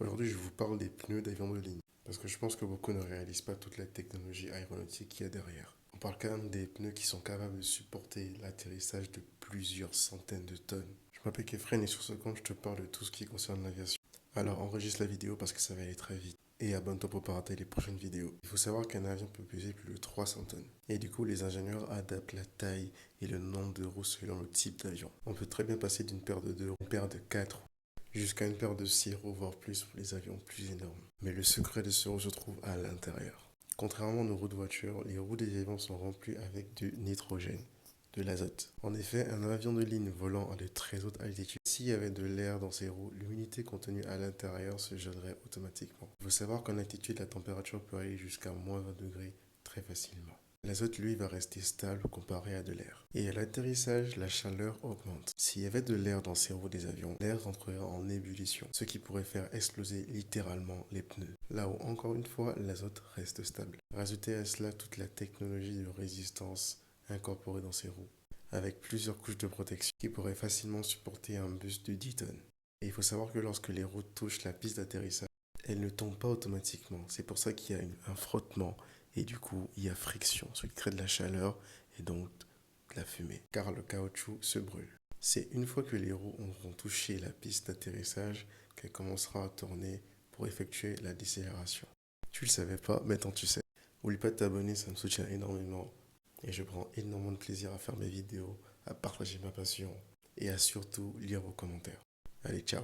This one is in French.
Aujourd'hui, je vous parle des pneus d'avion de ligne, parce que je pense que beaucoup ne réalisent pas toute la technologie aéronautique qu'il y a derrière. On parle quand même des pneus qui sont capables de supporter l'atterrissage de plusieurs centaines de tonnes. Je m'appelle Kefren et sur ce compte, je te parle de tout ce qui concerne l'aviation. Alors enregistre la vidéo parce que ça va aller très vite. Et abonne-toi pour pas rater les prochaines vidéos. Il faut savoir qu'un avion peut peser plus de 300 tonnes. Et du coup, les ingénieurs adaptent la taille et le nombre de roues selon le type d'avion. On peut très bien passer d'une paire de 2 à une paire de 4 jusqu'à une paire de 6 roues, voire plus pour les avions plus énormes. Mais le secret de ce roue se trouve à l'intérieur. Contrairement à nos roues de voiture, les roues des avions sont remplies avec du nitrogène, de l'azote. En effet, un avion de ligne volant à de très hautes altitudes, s'il y avait de l'air dans ses roues, l'humidité contenue à l'intérieur se gèlerait automatiquement. Il faut savoir qu'en altitude, la température peut aller jusqu'à moins 20 degrés très facilement. L'azote, lui, va rester stable comparé à de l'air. Et à l'atterrissage, la chaleur augmente. S'il y avait de l'air dans ces roues des avions, l'air rentrerait en ébullition, ce qui pourrait faire exploser littéralement les pneus. Là où, encore une fois, l'azote reste stable. Rajoutez à cela toute la technologie de résistance incorporée dans ces roues, avec plusieurs couches de protection qui pourraient facilement supporter un bus de 10 tonnes. Et il faut savoir que lorsque les roues touchent la piste d'atterrissage, elles ne tombent pas automatiquement. C'est pour ça qu'il y a un frottement et du coup, il y a friction, ce qui crée de la chaleur et donc de la fumée, car le caoutchouc se brûle. C'est une fois que les roues auront touché la piste d'atterrissage qu'elle commencera à tourner pour effectuer la décélération. Tu le savais pas, maintenant tu sais. N'oublie pas de t'abonner, ça me soutient énormément. Et je prends énormément de plaisir à faire mes vidéos, à partager ma passion et à surtout lire vos commentaires. Allez, ciao!